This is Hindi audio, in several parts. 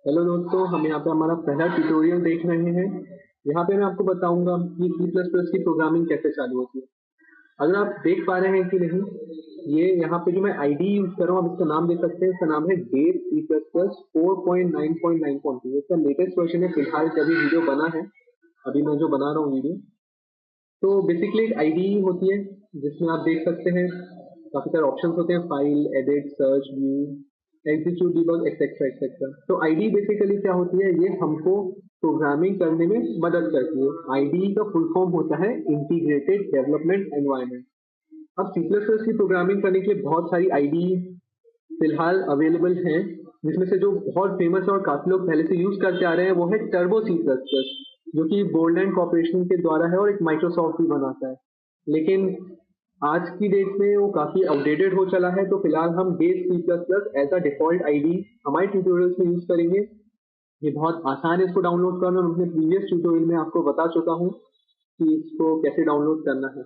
हेलो दोस्तों, हम यहाँ पे हमारा पहला ट्यूटोरियल देख रहे हैं। यहाँ पे मैं आपको बताऊंगा कि C++ की प्रोग्रामिंग कैसे चालू होती है। अगर आप देख पा रहे हैं कि नहीं, ये यहाँ पे जो मैं आईडी यूज कर रहा हूँ, आप इसका नाम देख सकते हैं। इसका नाम है डेव C++ 4.9.9.2। इसका लेटेस्ट वर्जन है फिलहाल, जब ये वीडियो बना है, अभी मैं जो बना रहा हूँ वीडियो। तो बेसिकली एक आईडी होती है जिसमें आप देख सकते हैं काफी सारे ऑप्शंस होते हैं, file, edit, search, view, execute, debug, etcetera etcetera. तो आईडी बेसिकली क्या होती है, ये हमको प्रोग्रामिंग करने में मदद करती है। आईडी का फुल फॉर्म होता है इंटीग्रेटेड डेवलपमेंट एनवायरनमेंट। अब C++ की प्रोग्रामिंग करने के लिए बहुत सारी आईडी फिलहाल अवेलेबल हैं, जिसमें से जो बहुत फेमस है और काफी लोग पहले से यूज करते आ रहे हैं वो है टर्बो C++, जो कि बोल्डलैंड कॉर्पोरेशन के द्वारा है और एक माइक्रोसॉफ्ट भी बनाता है। लेकिन आज की डेट में वो काफी आउटडेटेड हो चला है, तो फिलहाल हम base C++ as a default ID हमारे ट्यूटोरियल्स में यूज करेंगे। ये बहुत आसान है इसको डाउनलोड करना। मैं अपने प्रीवियस ट्यूटोरियल में आपको बता चुका हूँ कि इसको कैसे डाउनलोड करना है।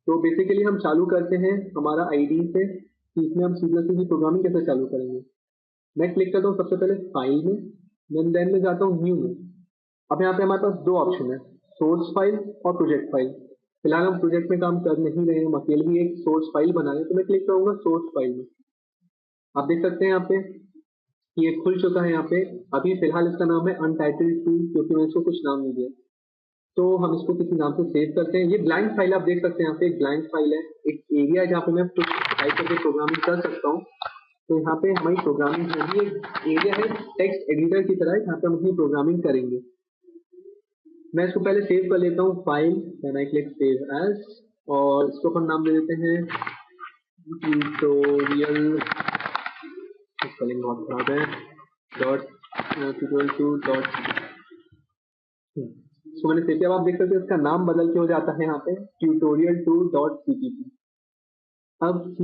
तो बेसिकली हम चालू करते हैं हमारा आईडी से कि इसमें हम C++ की प्रोग्रामिंग कैसे चालू करेंगे। मैं क्लिक करता हूँ सबसे पहले फाइल में, देन में जाता हूँ न्यू में। अब यहाँ पे हमारे पास दो ऑप्शन है, सोर्स फाइल और प्रोजेक्ट फाइल। फिलहाल हम प्रोजेक्ट में काम कर नहीं रहे हैं, हम अकेले ही एक सोर्स फाइल बनाए, तो मैं क्लिक करूंगा सोर्स फाइल में। आप देख सकते हैं यहाँ पे कि ये खुल चुका है। यहाँ पे अभी फिलहाल इसका नाम है अनटाइटल्ड 2, क्योंकि मैं इसको कुछ नाम नहीं दिया। तो हम इसको किसी नाम से सेव करते हैं। ये ब्लैंक फाइल आप देख सकते हैं, यहाँ पे एक ब्लैंक फाइल है, एक एरिया है जहाँ पे मैं कुछ टाइप करके प्रोग्रामिंग कर सकता हूँ। तो यहाँ पे हमारी प्रोग्रामिंग होगी, एक एरिया है टेक्स्ट एडिटर की तरह, जहाँ पे हम अपनी प्रोग्रामिंग करेंगे। मैं इसको पहले सेव कर लेता हूँ file, then I click save as, और इसको अपन नाम दे देते हैं ट्यूटोरियल, स्पेलिंग बहुत खराब है, डॉट tutorial2 इसको मैंने सेव किया। आप देख सकते हैं इसका नाम बदल के हो जाता है यहाँ पे tutorial2.cpp। अब C++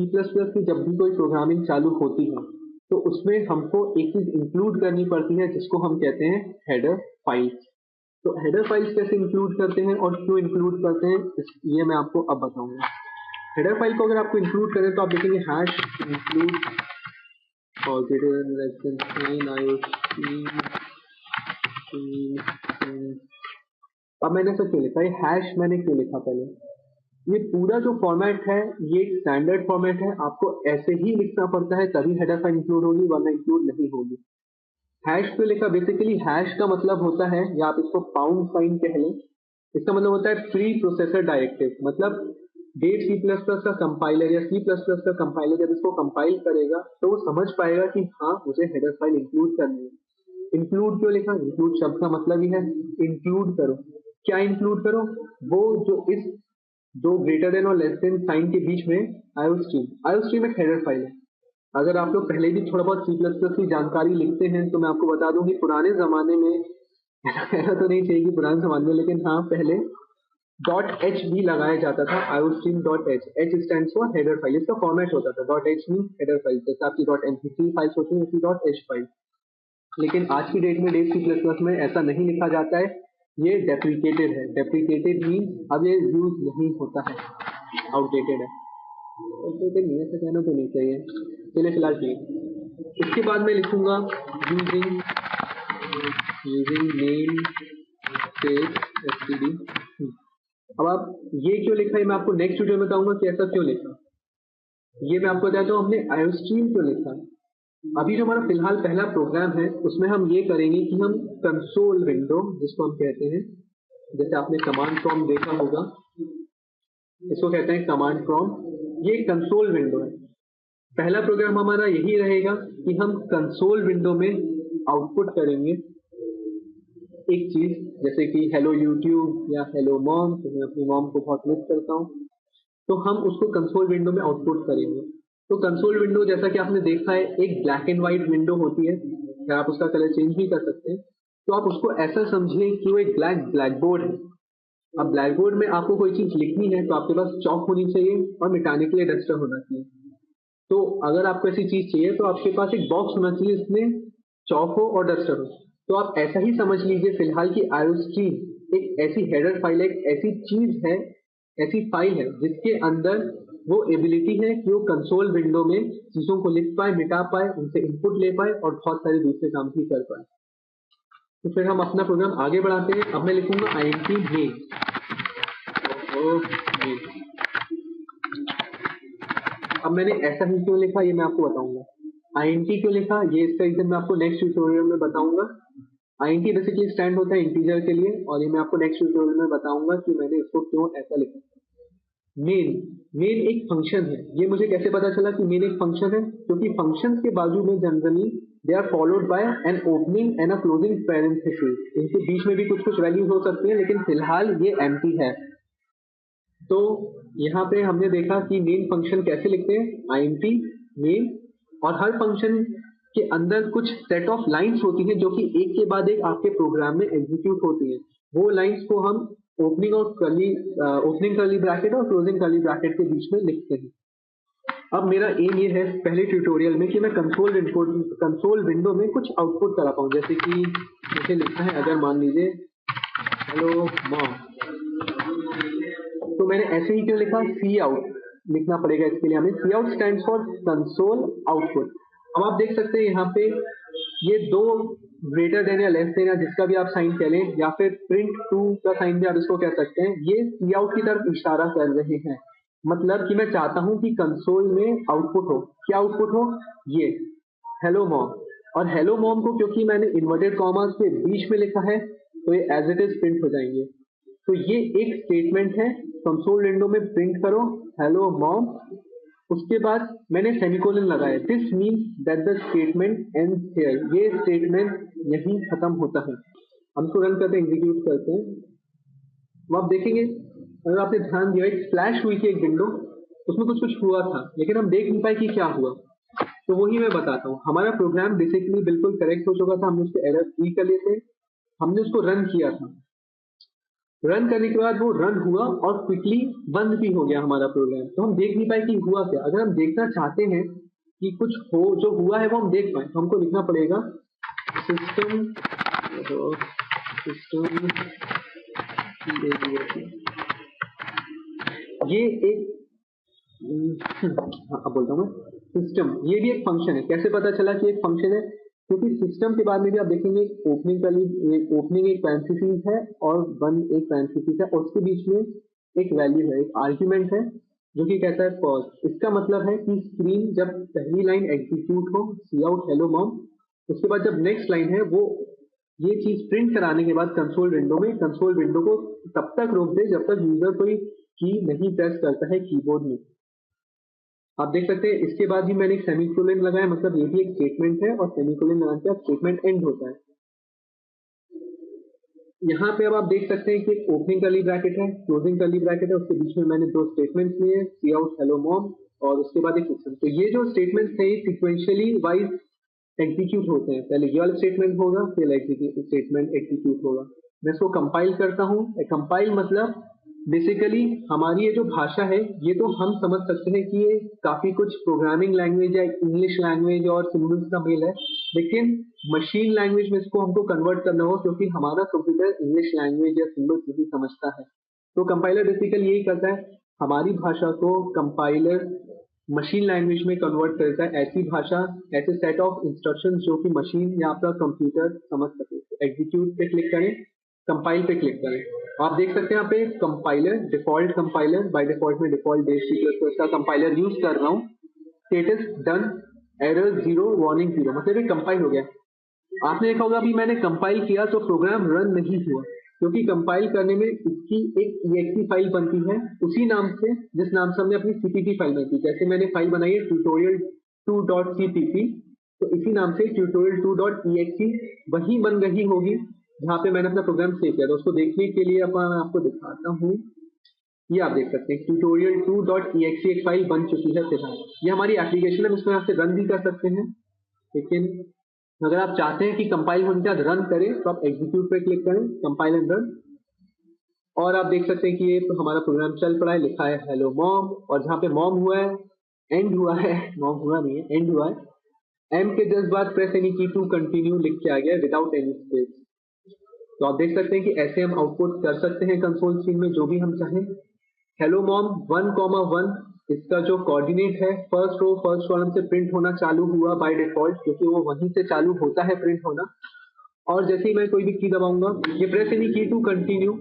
की जब भी कोई प्रोग्रामिंग चालू होती है तो उसमें हमको एक चीज इंक्लूड करनी पड़ती है, जिसको हम कहते हैं हेडर फाइल्स। तो हेडर फाइल्स कैसे इंक्लूड करते हैं और क्यों इंक्लूड करते हैं, ये मैं आपको अब बताऊंगा। हेडर फाइल को अगर आपको इंक्लूड करें तो आप देखेंगे हैश इंक्लूड और greater than less than sign IOC। अब मैंने ऐसा क्यों लिखा, ये हैश मैंने क्यों लिखा पहले, ये पूरा जो फॉर्मेट है ये एक स्टैंडर्ड फॉर्मेट है, आपको ऐसे ही लिखना पड़ता है तभी हेडर फाइल इंक्लूड होगी, वरना इंक्लूड नहीं होगी। हैश क्यों लिखा, बेसिकली हैश का मतलब होता है, या आप इसको पाउंड साइन कह लें, इसका मतलब होता है प्री प्रोसेसर डायरेक्टिव। मतलब डेट C++ का कंपाइलर या C++ का कंपाइलर जब इसको कंपाइल करेगा तो वो समझ पाएगा कि हाँ मुझे हेडर फाइल इंक्लूड करनी है। इंक्लूड क्यों लिखा, इंक्लूड शब्द का मतलब ही है इंक्लूड करो। क्या इंक्लूड करो, वो जो इस दो ग्रेटर देन और लेस देन साइन के बीच में आईओस्ट्रीम एक हेडर फाइल है। अगर आप लोग पहले भी थोड़ा बहुत C++ की जानकारी लिखते हैं तो मैं आपको बता दूं कि पुराने जमाने में ऐसा तो नहीं चाहिए कि पुराने जमाने में, लेकिन हाँ पहले .h भी लगाया जाता था, iostream.h। h stands for header file, इसका फॉर्मेट होता था .h मीन हेडर फाइल, जैसे आपकी .mp3 फाइल्स होती है उसी .h फाइल। लेकिन आज की डेट में डेट C++ में ऐसा नहीं लिखा जाता है, ये डेप्रिकेटेड है। डेप्रिकेटेड मीन अब ये यूज नहीं होता है, आउटडेटेड है। आउटडेटेड नहीं, ऐसा कहना तो नहीं चाहिए, चलिए फिलहाल ठीक। इसके बाद मैं लिखूंगा यूजिंग नेम स्पेस std। अब आप ये क्यों लिखा है मैं आपको नेक्स्ट ट्यूटोरियल में बताऊंगा कि ऐसा क्यों लिखा। ये मैं आपको बताता हूँ हमने आईओस्ट्रीम क्यों लिखा। अभी जो हमारा फिलहाल पहला प्रोग्राम है उसमें हम ये करेंगे कि हम कंसोल विंडो, जिसको हम कहते हैं, जैसे आपने कमांड प्रॉम्प्ट देखा होगा, इसको कहते हैं कमांड प्रॉम्प्ट, ये कंसोल विंडो है। पहला प्रोग्राम हमारा यही रहेगा कि हम कंसोल विंडो में आउटपुट करेंगे एक चीज, जैसे कि हेलो यूट्यूब या हेलो मॉम, तो मैं अपनी मॉम को बहुत मिस करता हूँ, तो हम उसको कंसोल विंडो में आउटपुट करेंगे। तो कंसोल विंडो जैसा कि आपने देखा है एक ब्लैक एंड व्हाइट विंडो होती है, या आप उसका कलर चेंज भी कर सकते हैं। तो आप उसको ऐसा समझिए कि वो एक ब्लैक बोर्ड है। अब ब्लैक बोर्ड में आपको कोई चीज लिखनी है तो आपके पास चौक होनी चाहिए और मिटाने के लिए डस्टर होना चाहिए। तो अगर आपको ऐसी चीज चाहिए तो आपके पास एक बॉक्स होना चाहिए जिसमें चौक हो और डस्टर हो। तो आप ऐसा ही समझ लीजिए फिलहाल की आईओस्ट्रीम एक ऐसी हेडर फाइल, एक ऐसी चीज है, ऐसी फाइल है जिसके अंदर वो एबिलिटी है कि वो कंसोल विंडो में चीजों को लिख पाए, मिटा पाए, उनसे इनपुट ले पाए और बहुत सारे दूसरे काम भी कर पाए। तो फिर हम अपना प्रोग्राम आगे बढ़ाते हैं। अब मैं लिखूंगा INT main। अब मैंने ऐसा ही क्यों लिखा ये मैं आपको बताऊंगा। INT क्यों लिखा ये इसका रीजन मैं आपको नेक्स्ट ट्यूटोरियल में बताऊंगा। INT बेसिकली स्टैंड होता है इंटीजर के लिए और ये मैं आपको नेक्स्ट ट्यूटोरियल में बताऊंगा कि मैंने इसको क्यों ऐसा लिखा। मेन एक फंक्शन है। ये मुझे कैसे पता चला कि मेन एक फंक्शन है? क्योंकि फंक्शंस के बाजू में generally they are followed by an opening and a closing parenthesis. इनके बीच में भी कुछ वैल्यूज हो सकती है, लेकिन फिलहाल ये एम्प्टी है। तो यहाँ पे हमने देखा कि मेन फंक्शन कैसे लिखते हैं, INT मेन, और हर फंक्शन के अंदर कुछ सेट ऑफ लाइंस होती हैं जो कि एक के बाद एक आपके प्रोग्राम में एग्जीक्यूट होती हैं। वो लाइंस को हम ओपनिंग कर्ली ब्रैकेट और क्लोजिंग कर्ली ब्रैकेट के बीच में लिखते हैं। अब मेरा एम ये है पहले ट्यूटोरियल में कि मैं कंसोल विंडो में कुछ आउटपुट करा पाऊँ। जैसे कि मुझे लिखना है, अगर मान लीजिए हेलो मॉम, तो मैंने ऐसे ही क्यों लिखा, सी आउट लिखना पड़ेगा इसके लिए हमें। Cout stands for console output. अब आप देख सकते हैं यहाँ पे ये दो ग्रेटर देन या लेस देन या जिसका भी आप साइन कह लें, या फिर प्रिंट टू का साइन भी आप इसको कह सकते हैं, ये सी आउट की तरफ इशारा कर रहे हैं। मतलब कि मैं चाहता हूं कि कंसोल में आउटपुट हो। क्या आउटपुट हो? ये हेलो मॉम। और हेलो मॉम को क्योंकि मैंने इन्वर्टेड कॉमास के बीच में लिखा है तो ये एज इट इज प्रिंट हो जाएंगे। तो ये एक स्टेटमेंट है, कंसोल विंडो में प्रिंट करो हेलो मॉम। उसके बाद मैंने सेमीकोलन लगाया। This means that the statement ends here. ये स्टेटमेंट यहीं खत्म होता है। हम इसको रन करते हैं, एग्जीक्यूट करते हैं। अब आप देखेंगे, अगर आपने ध्यान दिया, एक फ्लैश हुई थी एक विंडो, उसमें कुछ हुआ था, लेकिन हम देख नहीं पाए कि क्या हुआ। तो वही मैं बताता हूँ। हमारा प्रोग्राम बेसिकली बिल्कुल करेक्ट हो चुका था, हमने उसके एरर फ्री कर लिए थे, हमने उसको रन किया था। रन करने के बाद वो रन हुआ और क्विकली बंद भी हो गया हमारा प्रोग्राम। तो हम देख नहीं पाए कि हुआ क्या। अगर हम देखना चाहते हैं कि कुछ हो, जो हुआ है वो हम देख पाए, तो हमको लिखना पड़ेगा सिस्टम ये एक अब बोलता हूँ सिस्टम, ये भी एक फंक्शन है। कैसे पता चला कि एक फंक्शन है? क्योंकि सिस्टम के बाद में भी आप देखेंगे ओपनिंग एक पैरेंथेसिस है और वन एक पैरेंथेसिस है, और उसके बीच में एक वैल्यू है, एक आर्ग्यूमेंट है जो कि कहता है पॉज। इसका मतलब है कि स्क्रीन जब पहली लाइन एग्जीक्यूट हो, सी आउट हेलो मॉम, उसके बाद जब नेक्स्ट लाइन है वो ये चीज प्रिंट कराने के बाद कंसोल विंडो को तब तक रोक दे जब तक यूजर कोई की नहीं प्रेस करता है कीबोर्ड में। आप देख सकते हैं इसके बाद भी मैंने एक सेमीकोलन लगाया, मतलब ये भी एक स्टेटमेंट है और सेमीकोलन लगाने के बाद स्टेटमेंट एंड होता है। यहाँ पे अब आप देख सकते हैं कि ओपनिंग कर्ली ब्रैकेट है, क्लोजिंग कर्ली ब्रैकेट है, उसके बीच में मैंने दो स्टेटमेंट्स लिए, सी आउट हेलो मॉम और उसके बाद एक सिस्टम। तो ये जो स्टेटमेंट्स है सिक्वेंशियली वाइज एग्जीक्यूट होते हैं। पहले ये वाला स्टेटमेंट होगा, फिर स्टेटमेंट एग्जीक्यूट होगा। मैं इसको कंपाइल करता हूँ। कंपाइल मतलब बेसिकली हमारी ये जो भाषा है, ये तो हम समझ सकते हैं कि ये काफी कुछ प्रोग्रामिंग लैंग्वेज है, इंग्लिश लैंग्वेज और सिंबल्स का मेल है, लेकिन मशीन लैंग्वेज में इसको हमको कन्वर्ट करना हो, क्योंकि हमारा कंप्यूटर इंग्लिश लैंग्वेज या सिंबल्स नहीं समझता है। तो कंपाइलर बेसिकली यही करता है, हमारी भाषा को कंपाइलर मशीन लैंग्वेज में कन्वर्ट करता है, ऐसी भाषा, ऐसे सेट ऑफ इंस्ट्रक्शंस जो कि मशीन या आपका कंप्यूटर समझ सके। एग्जीक्यूट पे क्लिक करें, कंपाइल पे क्लिक करें। आप देख सकते हैं यहाँ पे compiler, default compiler, by default में डिफॉल्ट बेस C++ का कंपाइलर यूज कर रहा हूँ। स्टेटस डन, एरर 0, वार्निंग 0, मतलब ये कंपाइल हो गया। आपने देखा होगा अभी मैंने कंपाइल किया तो प्रोग्राम रन नहीं हुआ, क्योंकि कंपाइल करने में इसकी एक exe फाइल बनती है उसी नाम से जिस नाम से हमने अपनी cpp फाइल बनाई थी। जैसे मैंने फाइल बनाई है tutorial2.cpp, तो इसी नाम से tutorial2.exe वही बन रही होगी जहाँ पे मैंने अपना प्रोग्राम सेव किया था। उसको देखने के लिए मैं आपको दिखाता हूँ। ये आप देख सकते हैं tutorial2.exe एक फाइल बन चुकी है फिलहाल। ये हमारी एप्लीकेशन है, इसमें आपसे रन भी कर सकते हैं, लेकिन अगर आप चाहते हैं कि कंपाइल होने के बाद रन करें तो आप एग्जीक्यूट पे क्लिक करें, कंपाइल एंड रन, और आप देख सकते हैं कि ये हमारा प्रोग्राम चल पड़ा है। लिखा है हेलो मॉम, और जहाँ पे मॉम हुआ है एंड हुआ है, मॉम हुआ नहीं है, एंड हुआ है। एम के जस्ट बाद प्रेस एनी की टू कंटिन्यू लिख के आ गया विदाउट एनी स्पेस। तो आप देख सकते हैं कि ऐसे हम आउटपुट कर सकते हैं कंसोल स्क्रीन में जो भी हम चाहें। हेलो मॉम 1,1 इसका जो कोऑर्डिनेट है फर्स्ट रो फर्स्ट कॉलम से प्रिंट होना चालू हुआ बाय डिफॉल्ट, क्योंकि वो वहीं से चालू होता है प्रिंट होना। और जैसे ही मैं कोई भी की दबाऊंगा, ये प्रेस एनी की टू कंटिन्यू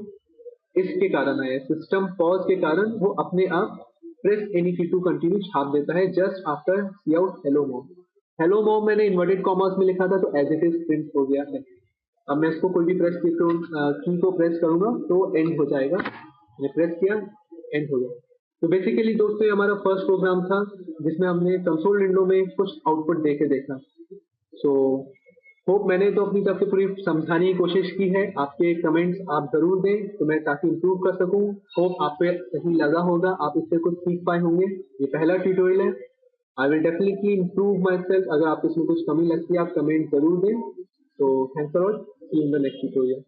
इसके कारण आया, सिस्टम पॉज के कारण वो अपने आप प्रेस एनी की टू कंटिन्यू छाप देता है जस्ट आफ्टर सी आउट हेलो मोम। हेलो मोम मैंने इन्वर्टेड कॉमर्स में लिखा था तो एज इट इज प्रिंट हो गया है। अब मैं इसको कोई भी प्रेस की को प्रेस करूंगा तो एंड हो जाएगा, मैंने प्रेस किया एंड हो गया। तो बेसिकली दोस्तों ये हमारा फर्स्ट प्रोग्राम था जिसमें हमने कंसोल विंडो में कुछ आउटपुट देके देखा। सो होप मैंने तो अपनी तरफ से पूरी समझाने की कोशिश की है। आपके कमेंट्स आप जरूर दें तो मैं ताकि इम्प्रूव कर सकूं। होप आप पे सही लगा होगा, आप इससे कुछ सीख पाए होंगे। ये पहला ट्यूटोरियल है, I will definitely improve my self. अगर आप इसमें कुछ कमी लगती है आप कमेंट जरूर दें। तो thanks a lot, see you in the next tutorial.